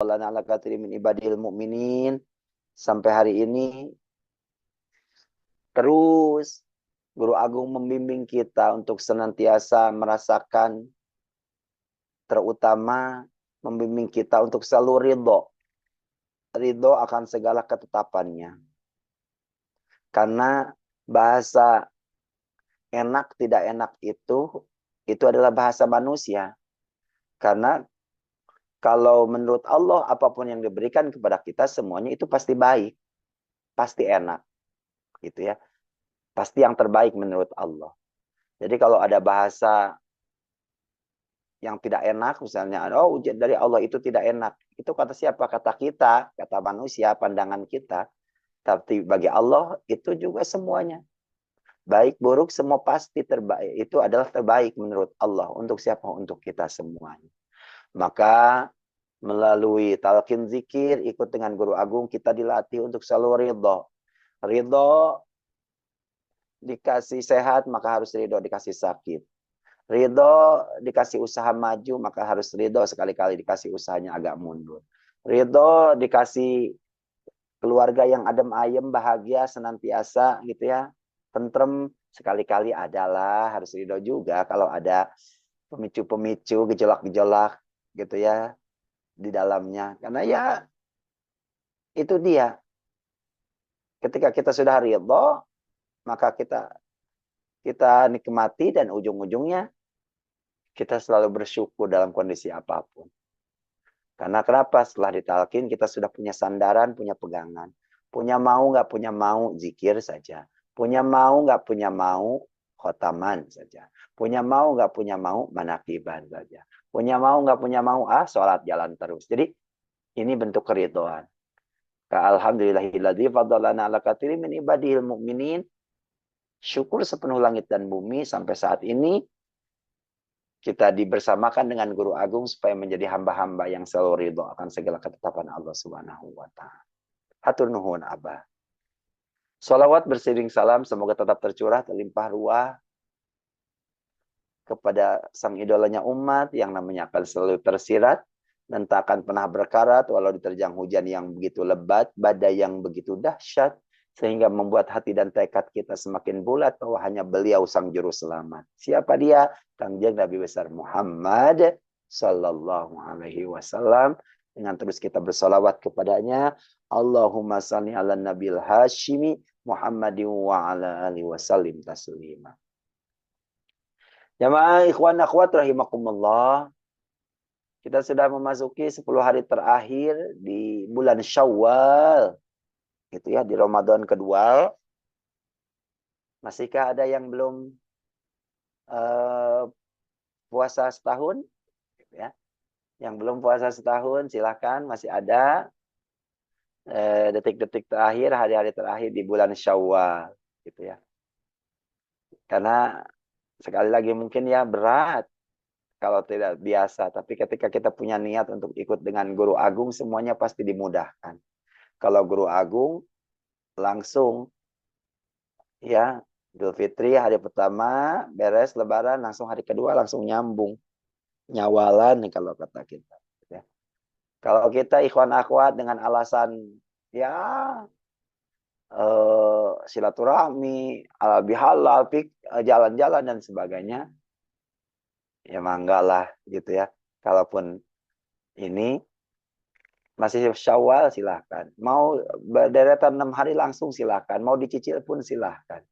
faddalana ala katsirin min ibadil mu'minin sampai hari ini. Terus Guru Agung membimbing kita untuk senantiasa merasakan, terutama membimbing kita untuk selalu ridho. Ridho akan segala ketetapannya. Karena bahasa enak tidak enak itu adalah bahasa manusia. Karena kalau menurut Allah apapun yang diberikan kepada kita semuanya itu pasti baik, pasti enak, gitu ya. Pasti yang terbaik menurut Allah. Jadi kalau ada bahasa yang tidak enak, misalnya, oh ujian dari Allah itu tidak enak. Itu kata siapa? Kata kita, kata manusia, pandangan kita. Tapi bagi Allah itu juga semuanya. Baik, buruk, semua pasti terbaik. Itu adalah terbaik menurut Allah. Untuk siapa? Untuk kita semuanya. Maka melalui talqin zikir, ikut dengan Guru Agung, kita dilatih untuk selalu ridho. Ridho dikasih sehat, maka harus ridho dikasih sakit. Ridho dikasih usaha maju, maka harus ridho sekali-kali dikasih usahanya agak mundur. Ridho dikasih keluarga yang adem ayem, bahagia, senantiasa gitu ya. Tentrem, sekali-kali adalah harus ridho juga kalau ada pemicu-pemicu, gejolak-gejolak gitu ya di dalamnya. Karena ya itu dia. Ketika kita sudah ridho, maka kita nikmati dan ujung-ujungnya kita selalu bersyukur dalam kondisi apapun. Karena kenapa? Setelah ditalkin kita sudah punya sandaran, punya pegangan. Punya mau nggak punya mau, zikir saja. Punya mau nggak punya mau, khotaman saja. Punya mau nggak punya mau, manakiban saja. Punya mau nggak punya mau, sholat jalan terus. Jadi ini bentuk keridhaan. Alhamdulillahilladzi faddalana ala katsirin min ibadihil mu'minin. Syukur sepenuh langit dan bumi sampai saat ini kita dibersamakan dengan Guru Agung supaya menjadi hamba-hamba yang selalu ridho akan segala ketetapan Allah Subhanahu wa taala. Hatur nuhun Abah. Salawat bersering salam semoga tetap tercurah terlimpah ruah kepada sang idolanya umat yang namanya akan selalu tersirat dan tak akan pernah berkarat walau diterjang hujan yang begitu lebat, badai yang begitu dahsyat, sehingga membuat hati dan tekad kita semakin bulat bahwa hanya beliau sang juru selamat. Siapa dia? Kangjeng Nabi besar Muhammad sallallahu alaihi wasallam. Dengan terus kita bersolawat kepadanya. Allahumma salli ala nabil hashimi Muhammadin wa ala alihi wasallim taslima. Jamaah ikhwan akhwat rahimakumullah. Kita sudah memasuki 10 hari terakhir di bulan Syawal. Gitu ya, di Ramadan kedua. Masihkah ada yang belum puasa setahun? Gitu ya. Yang belum puasa setahun, silahkan, masih ada detik-detik terakhir, hari-hari terakhir di bulan Syawal. Gitu ya. Karena sekali lagi mungkin ya berat kalau tidak biasa. Tapi ketika kita punya niat untuk ikut dengan Guru Agung, semuanya pasti dimudahkan. Kalau Guru Agung langsung ya Idul Fitri hari pertama beres Lebaran, langsung hari kedua langsung nyambung nyawalan nih kalau kata kita ya. Kalau kita ikhwan akhwat dengan alasan ya silaturahmi halal bihalal jalan-jalan dan sebagainya ya mangga lah gitu ya. Kalaupun ini masih Syawal silahkan. Mau berderetan 6 hari langsung silahkan. Mau dicicil pun silahkan.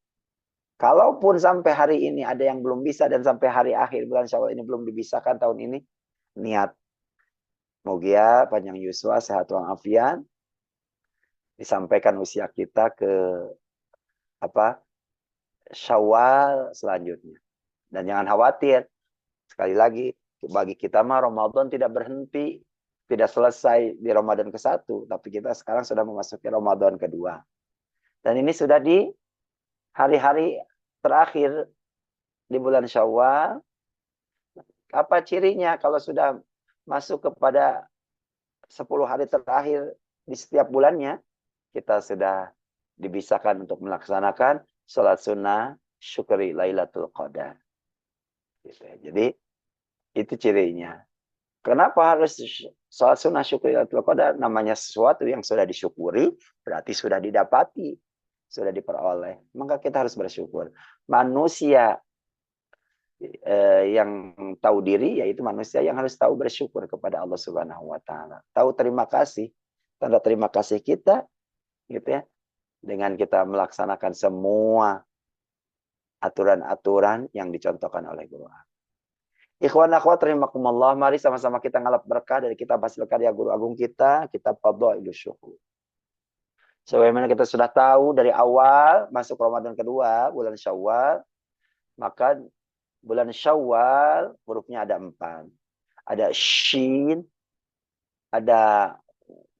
Kalaupun sampai hari ini ada yang belum bisa dan sampai hari akhir bulan Syawal ini belum dibisakan tahun ini, niat. Moga panjang yuswa, sehat walafiat. Disampaikan usia kita ke Syawal selanjutnya. Dan jangan khawatir. Sekali lagi, bagi kita mah Ramadan tidak berhenti. Tidak selesai di Ramadan ke-1, tapi kita sekarang sudah memasuki Ramadan kedua. Dan ini sudah di hari-hari terakhir di bulan Syawal. Apa cirinya kalau sudah masuk kepada 10 hari terakhir di setiap bulannya, kita sudah dibisakan untuk melaksanakan sholat sunnah syukri Lailatul Qadar. Gitu ya. Jadi itu cirinya. Kenapa harus sholat sunnah syukur Lailatul Qadar? Namanya sesuatu yang sudah disyukuri, berarti sudah didapati, sudah diperoleh. Maka kita harus bersyukur. Manusia yang tahu diri, yaitu manusia yang harus tahu bersyukur kepada Allah Subhanahu Wa Taala. Tahu terima kasih, tanda terima kasih kita, gitu ya, dengan kita melaksanakan semua aturan-aturan yang dicontohkan oleh guru. Ikhwan akhwat rahimakumullah, mari sama-sama kita ngalap berkah dari kitab hasil karya guru agung kita, kitab Fadhailus Syukur. Sebagaimana kita sudah tahu dari awal masuk Ramadan kedua, bulan Syawal, maka bulan Syawal hurufnya ada 4. Ada shin, ada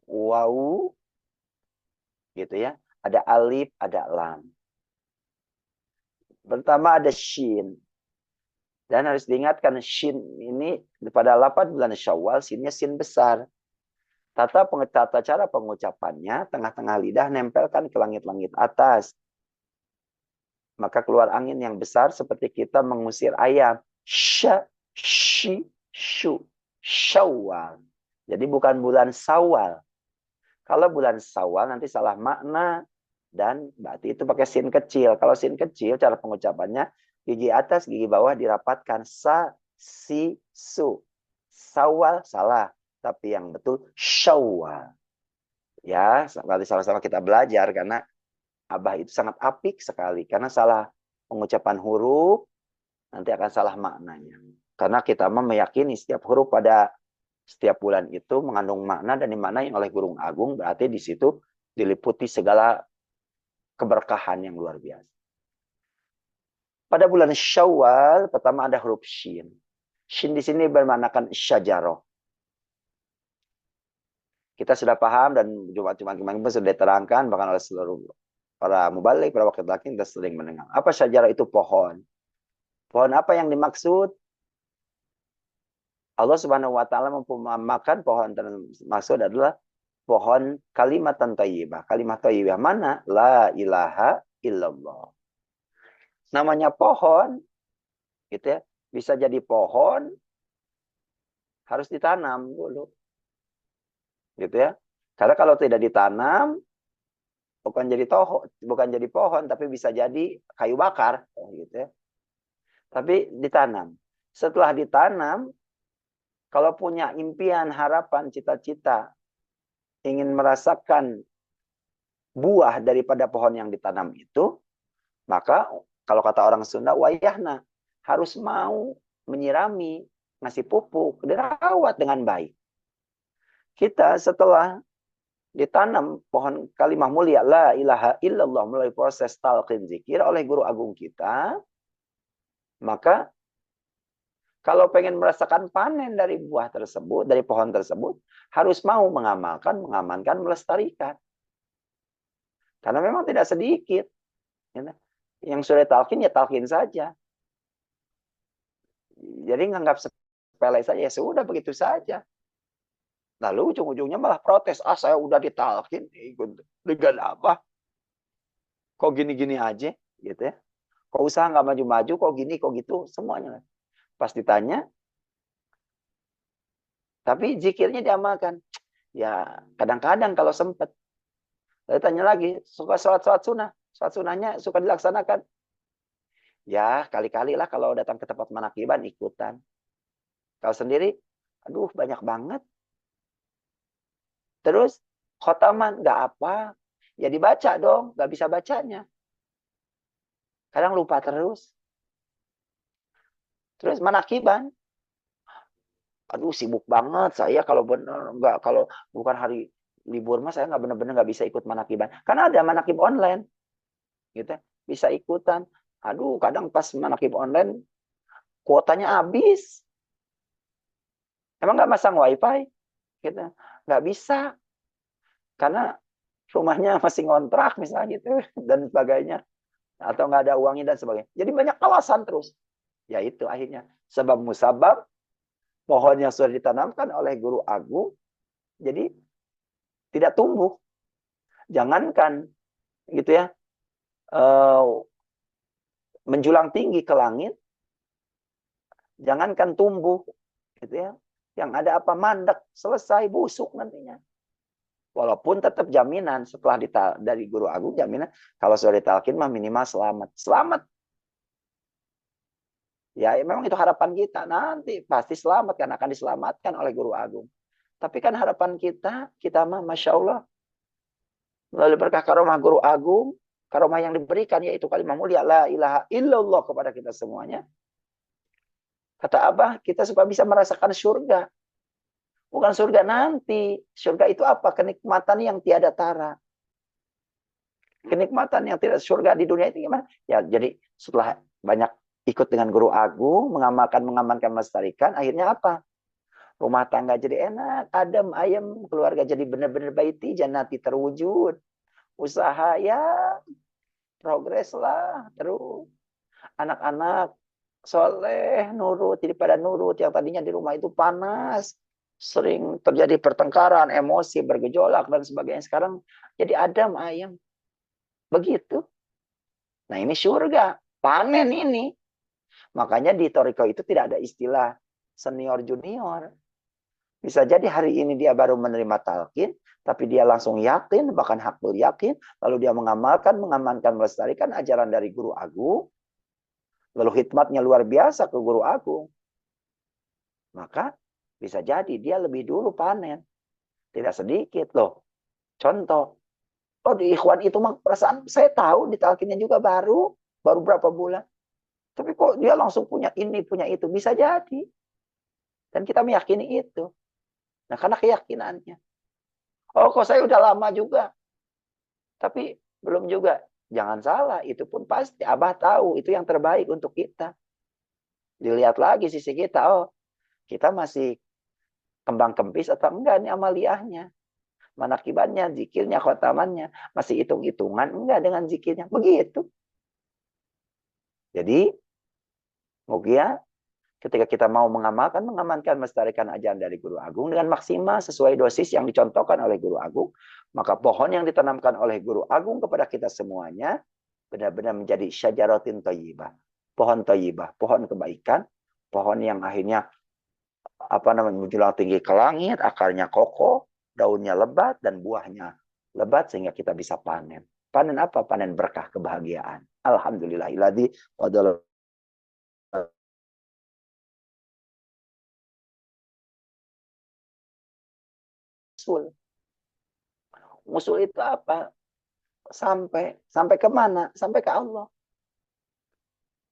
wawu, gitu ya. Ada alif, ada lam. Pertama ada shin. Dan harus diingatkan, shin ini pada 8 bulan Syawal, sinnya sin besar. Tata cara pengucapannya, tengah-tengah lidah nempelkan ke langit-langit atas. Maka keluar angin yang besar seperti kita mengusir ayam. Sya, shi, shu, Syawal. Jadi bukan bulan Sawal. Kalau bulan Sawal nanti salah makna. Dan berarti itu pakai sin kecil. Kalau sin kecil, cara pengucapannya, gigi atas, gigi bawah dirapatkan. Sa, si, su. Sawal salah. Tapi yang betul Syawal. Ya, berarti sama-sama kita belajar. Karena Abah itu sangat apik sekali. Karena salah pengucapan huruf, nanti akan salah maknanya. Karena kita meyakini setiap huruf pada setiap bulan itu mengandung makna dan dimaknai oleh Guru Agung. Berarti di situ diliputi segala keberkahan yang luar biasa. Pada bulan Syawal, pertama ada huruf shin. Shin di sini bermaknakan syajaroh. Kita sudah paham dan Jumat-Jumat kemarin pun sudah diterangkan bahkan oleh seluruh para mubalik, para wakil laki kita sering mendengar. Apa syajarah itu? Pohon. Pohon apa yang dimaksud? Allah Subhanahu wa taala memakan pohon termaksud adalah pohon kalimatan thayyibah. Kalimat thayyibah mana? La ilaha illallah. Namanya pohon, gitu ya. Bisa jadi pohon harus ditanam dulu. Gitu ya. Karena kalau tidak ditanam bukan jadi pohon tapi bisa jadi kayu bakar, gitu ya. Tapi ditanam. Setelah ditanam, kalau punya impian, harapan, cita-cita, ingin merasakan buah daripada pohon yang ditanam itu, maka kalau kata orang Sunda, wayahna, harus mau menyirami, ngasih pupuk, dirawat dengan baik. Kita setelah ditanam pohon kalimah mulia, la ilaha illallah, melalui proses talqin zikir oleh guru agung kita, maka kalau pengen merasakan panen dari buah tersebut, dari pohon tersebut, harus mau mengamalkan, mengamankan, melestarikan. Karena memang tidak sedikit. Yang sudah talqin, ya talqin saja. Jadi nganggap sepele saja, ya sudah begitu saja. Lalu ujung-ujungnya malah protes. Saya udah ditalqin, ikut dengan apa? Kok gini-gini aja? Gitu ya. Kok usaha nggak maju-maju, kok gini, kok gitu, semuanya. Pas ditanya, tapi zikirnya diamalkan. Ya, kadang-kadang kalau sempat. Lalu tanya lagi, suka sholat sunnah. Sholat sunnahnya suka dilaksanakan. Ya, kali-kali lah kalau datang ke tempat manakiban, ikutan. Kalau sendiri, aduh banyak banget. Terus, khotaman, nggak apa. Ya dibaca dong, nggak bisa bacanya. Kadang lupa terus. Terus manakiban, aduh sibuk banget saya kalau benar nggak, kalau bukan hari libur mah saya nggak benar-benar nggak bisa ikut manakiban. Karena ada manakib online, gitu, bisa ikutan. Aduh, kadang pas manakib online kuotanya habis. Emang nggak masang wifi, gitu, nggak bisa karena rumahnya masih ngontrak misalnya gitu dan sebagainya, atau nggak ada uangnya dan sebagainya. Jadi banyak alasan terus. Ya itu akhirnya sebab musabab, pohon yang sudah ditanamkan oleh guru agung jadi tidak tumbuh. Jangankan gitu ya, menjulang tinggi ke langit, jangankan tumbuh, gitu ya, Yang ada apa? Mandek, selesai, busuk nantinya. Walaupun tetap jaminan setelah dari guru agung, jaminan kalau sudah ditalkin mah minimal selamat. Selamat. Ya memang itu harapan kita. Nanti pasti selamat karena akan diselamatkan oleh guru agung. Tapi kan harapan kita mah Masya Allah. Melalui berkah karomah guru agung, karomah yang diberikan yaitu kalimat mulia la ilaha illallah kepada kita semuanya. Kata Abah, kita supaya bisa merasakan surga. Bukan surga nanti. Surga itu apa? Kenikmatan yang tiada tara. Kenikmatan yang tidak surga di dunia itu gimana? Ya, jadi setelah banyak ikut dengan guru agung, mengamankan, melestarikan, akhirnya apa? Rumah tangga jadi enak, adem, ayem, keluarga jadi benar-benar baiti, jannati terwujud. Usaha ya, progres lah, terus. Anak-anak soleh, nurut, jadi pada nurut. Yang tadinya di rumah itu panas, sering terjadi pertengkaran, emosi, bergejolak, dan sebagainya. Sekarang jadi adem, ayem. Begitu. Nah ini surga. Panen ini. Makanya di Toriko itu tidak ada istilah senior junior. Bisa jadi hari ini dia baru menerima talqin, tapi dia langsung yakin, bahkan hakul yakin. Lalu dia mengamalkan, mengamankan, melestarikan ajaran dari guru agung. Lalu hikmatnya luar biasa ke guru agung. Maka bisa jadi dia lebih dulu panen. Tidak sedikit loh. Contoh. Oh di ikhwan itu mah perasaan saya tahu di talqinnya juga baru berapa bulan. Tapi kok dia langsung punya ini, punya itu. Bisa jadi. Dan kita meyakini itu. Nah, karena keyakinannya. Oh, kok saya udah lama juga. Tapi belum juga. Jangan salah. Itu pun pasti. Abah tahu. Itu yang terbaik untuk kita. Dilihat lagi sisi kita. Oh, kita masih kembang kempis atau enggak nih amaliyahnya. Manakibannya, zikirnya, khotamannya. Masih hitung-hitungan enggak dengan zikirnya. Begitu. Jadi, Mugia ketika kita mau mengamankan, melestarikan ajaran dari Guru Agung dengan maksimal sesuai dosis yang dicontohkan oleh Guru Agung, maka pohon yang ditanamkan oleh Guru Agung kepada kita semuanya benar-benar menjadi syajaratin thayyibah. Pohon thayyibah, pohon kebaikan, pohon yang akhirnya menjulang tinggi ke langit, akarnya kokoh, daunnya lebat dan buahnya lebat sehingga kita bisa panen. Panen apa? Panen berkah kebahagiaan. Alhamdulillahilladzi qadara musul. Musul itu apa? Sampai kemana? Sampai ke Allah.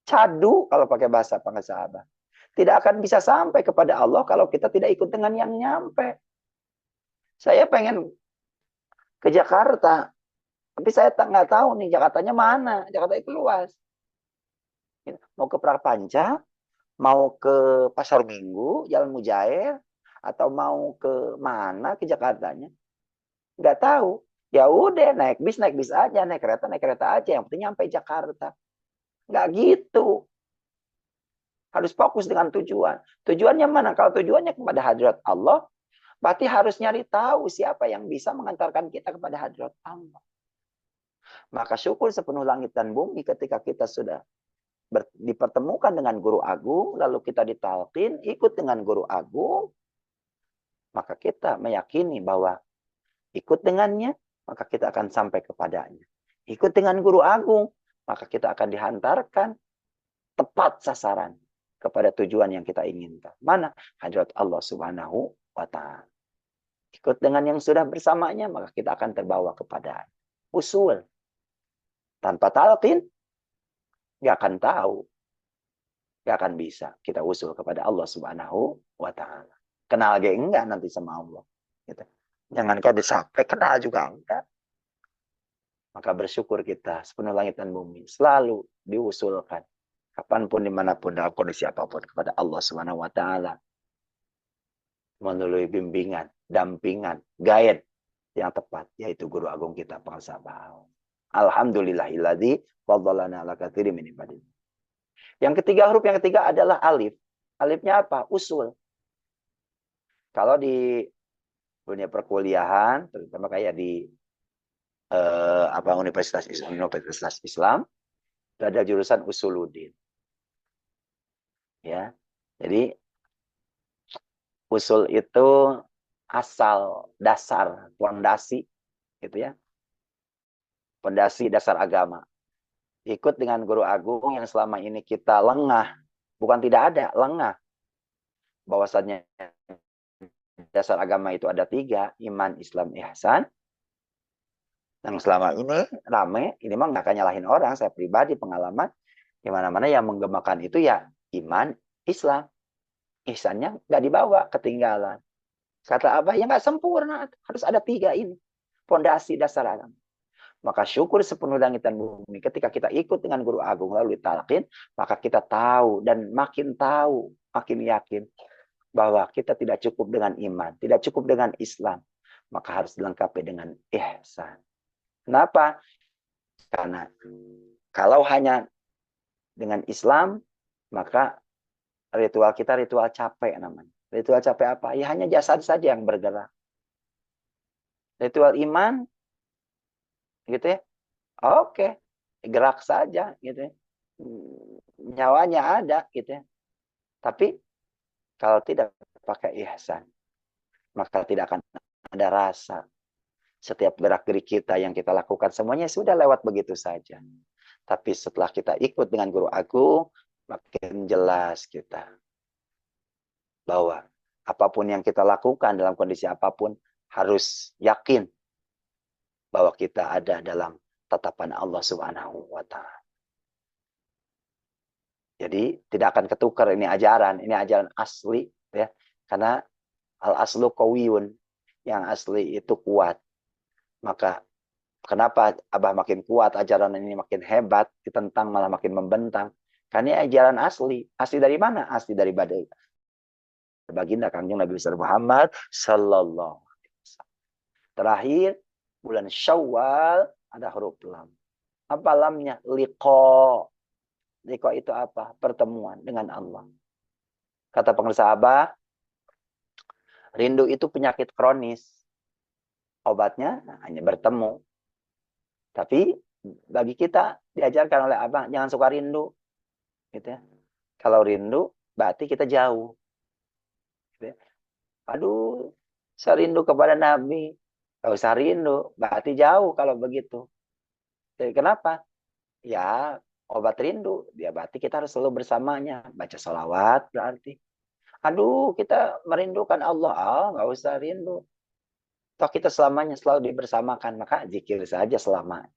Cadu kalau pakai bahasa sahabat. Tidak akan bisa sampai kepada Allah kalau kita tidak ikut dengan yang nyampe. Saya pengen ke Jakarta, tapi saya nggak tahu nih Jakartanya mana. Jakarta itu luas. Mau ke Prapanca, mau ke Pasar Minggu, Jalan Mujair, atau mau ke mana ke Jakartanya? Nggak tahu. Ya udah naik bis aja, naik kereta aja. Yang penting nyampe Jakarta. Nggak gitu. Harus fokus dengan tujuan. Tujuannya mana? Kalau tujuannya kepada hadrat Allah, berarti harus nyari tahu siapa yang bisa mengantarkan kita kepada hadrat Allah. Maka syukur sepenuh langit dan bumi ketika kita sudah dipertemukan dengan guru agung, lalu kita ditalqin, ikut dengan guru agung, maka kita meyakini bahwa ikut dengannya, maka kita akan sampai kepadanya. Ikut dengan guru agung, maka kita akan dihantarkan tepat sasaran kepada tujuan yang kita inginkan. Mana? Hadrat Allah Subhanahu wa Ta'ala. Ikut dengan yang sudah bersamanya, maka kita akan terbawa kepada usul. Tanpa talqin, nggak akan tahu. Nggak akan bisa kita usul kepada Allah Subhanahu wa Ta'ala. Kenal gak enggak nanti sama Allah. Gitu. Jangan kau disampai, kenal juga enggak. Maka bersyukur kita sepenuh langit dan bumi selalu diusulkan. Kapanpun, dimanapun, dalam kondisi apapun kepada Allah Subhanahu wa Ta'ala. Melalui bimbingan, dampingan, guide yang tepat. Yaitu Guru Agung kita, Pangsabahu. Alhamdulillahilladzi faddalana ala katsirin min ibadihi. Yang ketiga, huruf yang ketiga adalah alif. Alifnya apa? Usul. Kalau di dunia perkuliahan, terutama kayak di Universitas Islam, itu ada jurusan usuluddin. Ya. Jadi Usul itu asal, dasar, fondasi, gitu ya. Fondasi dasar agama. Ikut dengan guru agung yang selama ini kita lengah, bukan tidak ada, lengah. Bahwasannya dasar agama itu ada 3, iman, Islam, ihsan. Yang selama ini rame, ini mah nggak akan nyalahin orang, saya pribadi pengalaman, di mana-mana yang menggemakan itu ya iman, Islam. Ihsannya nggak dibawa, ketinggalan. Kata Abah, ya nggak sempurna, harus ada 3 ini. Fondasi dasar agama. Maka syukur sepenuh langit dan bumi. Ketika kita ikut dengan guru agung lalu ditalkin, maka kita tahu dan makin tahu, makin yakin bahwa kita tidak cukup dengan iman, tidak cukup dengan Islam. Maka harus dilengkapi dengan ihsan. Kenapa? Karena kalau hanya dengan Islam, maka ritual kita ritual capek namanya. Ritual capek apa? Ya hanya jasad saja yang bergerak. Ritual iman, gitu ya. Oke, gerak saja, gitu ya. Nyawanya ada, gitu ya. Tapi kalau tidak pakai ihsan, maka tidak akan ada rasa. Setiap gerak-gerik kita yang kita lakukan semuanya sudah lewat begitu saja. Tapi setelah kita ikut dengan guru agung, makin jelas kita bahwa apapun yang kita lakukan dalam kondisi apapun harus yakin bahwa kita ada dalam tatapan Allah Subhanahu wa taala. Jadi tidak akan ketukar, ini ajaran asli ya. Karena al aslu qawiyun, yang asli itu kuat. Maka kenapa Abah makin kuat, ajaran ini makin hebat, ditentang malah makin membentang? Karena ajaran asli. Asli dari mana? Asli dari baginda Kangjeng Nabi besar Muhammad sallallahu alaihi wasallam. Terakhir bulan Syawal ada huruf lam. Apa lamnya? Liqa. Liqa itu apa? Pertemuan dengan Allah. Kata pengusaha Abah, rindu itu penyakit kronis. Obatnya hanya bertemu. Tapi bagi kita diajarkan oleh Abah, jangan suka rindu. Gitu ya. Kalau rindu, berarti kita jauh. Gitu ya. Aduh, saya rindu kepada Nabi. Gak usah rindu, berarti jauh kalau begitu. Jadi kenapa? Ya, obat rindu. Ya berarti kita harus selalu bersamanya. Baca sholawat berarti. Aduh, kita merindukan Allah. Nggak usah rindu. Toh kita selamanya selalu dibersamakan. Maka zikir saja selamanya.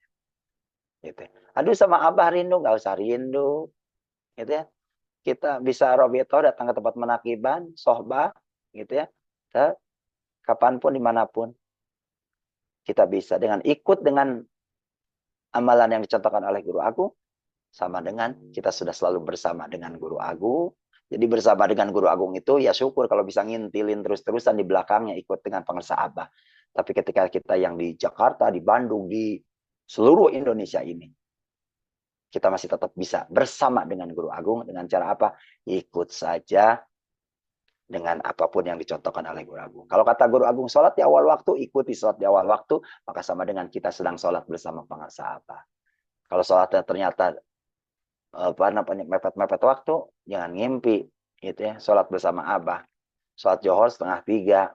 Gitu. Aduh, sama Abah rindu. Nggak usah rindu. Gitu ya. Kita bisa robito datang ke tempat menakiban, sohbah. Gitu ya. Kapanpun, dimanapun. Kita bisa dengan ikut dengan amalan yang dicontohkan oleh Guru Agung. Sama dengan kita sudah selalu bersama dengan Guru Agung. Jadi bersama dengan Guru Agung itu ya syukur kalau bisa ngintilin terus-terusan di belakangnya ikut dengan pengersa Abah. Tapi ketika kita yang di Jakarta, di Bandung, di seluruh Indonesia ini, kita masih tetap bisa bersama dengan Guru Agung dengan cara apa? Ikut saja dengan apapun yang dicontohkan oleh Guru Agung. Kalau kata Guru Agung sholat di awal waktu, ikuti sholat di awal waktu, maka sama dengan kita sedang sholat bersama pengersa Abah. Kalau sholatnya ternyata mepet-mepet waktu, jangan ngimpi gitu ya. Sholat bersama Abah, sholat Johor 2:30,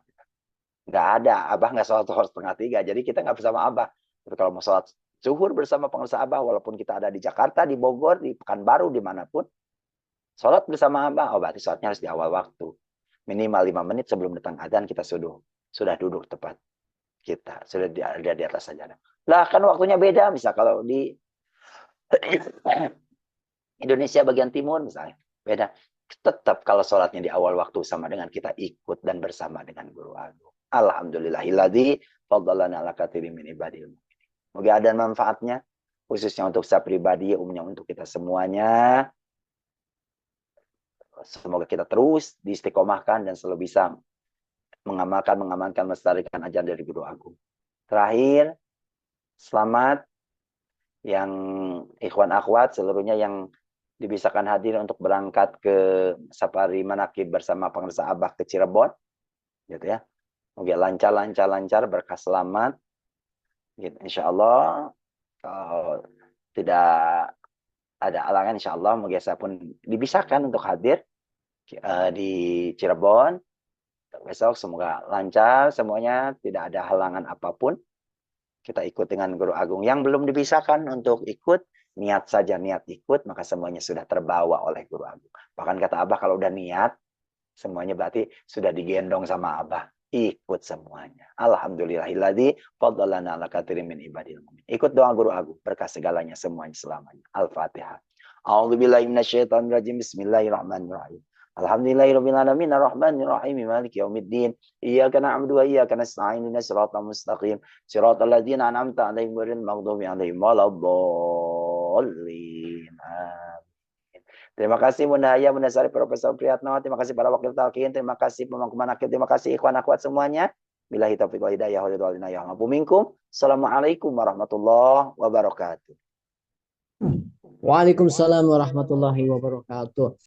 nggak ada Abah, nggak sholat Johor 2:30, jadi kita nggak bersama Abah. Tapi kalau mau sholat zuhur bersama pengusaha Abah, walaupun kita ada di Jakarta, di Bogor, di Pekanbaru, dimanapun, sholat bersama Abah, berarti sholatnya harus di awal waktu, minimal 5 menit sebelum datang adzan kita sudah duduk tepat, kita sudah di atas sajadah. Lah kan waktunya beda, misal kalau di Indonesia bagian timur misalnya, beda. Tetap kalau sholatnya di awal waktu sama dengan kita ikut dan bersama dengan Guru Agung. Alhamdulillahilladzi faddalana ala katsirin min ibadil mu'minin. Semoga ada manfaatnya, khususnya untuk saya pribadi, umumnya untuk kita semuanya. Semoga kita terus diistiqomahkan dan selalu bisa mengamalkan, melestarikan ajaran dari Guru Agung. Terakhir, selamat yang ikhwan akhwat seluruhnya yang dibisakan hadir untuk berangkat ke safari manakib bersama pengersa Abah ke Cirebon, gitu ya. Semoga lancar, berkah selamat. Gitu. Insya Allah kalau tidak ada alangan, insya Allah moga saya pun dibisahkan untuk hadir di Cirebon. Besok semoga lancar semuanya, tidak ada halangan apapun. Kita ikut dengan Guru Agung. Yang belum dibisakan untuk ikut, niat saja, niat ikut, maka semuanya sudah terbawa oleh Guru Agung. Bahkan kata Abah, kalau udah niat, semuanya berarti sudah digendong sama Abah. Ikut semuanya. Alhamdulillahilladzi faddalana ala katsirin min ibadil mu'min. Ikut doa Guru Agung, berkah segalanya semuanya selamanya. Al-Fatihah. A'udzubillahi minasyaitonirrajim. Bismillahirrahmanirrahim. Alhamdulillahirabbil alamin arrahmanir rahim maliki yaumiddin. Iyyaka na'budu wa iyyaka nasta'in ihdinas siratal mustaqim. Siratal ladzina an'amta 'alaihim ghairil maghdubi 'alaihim waladdallin. Terima kasih Bunda Haya, Bunda Sari, Profesor Priyatno. Terima kasih para wakil talqin. Terima kasih pemangku manakib. Terima kasih ikhwan akhwat semuanya. Billahi taufiq wal hidayah. Assalamualaikum warahmatullahi wabarakatuh. Waalaikumsalam warahmatullahi wabarakatuh.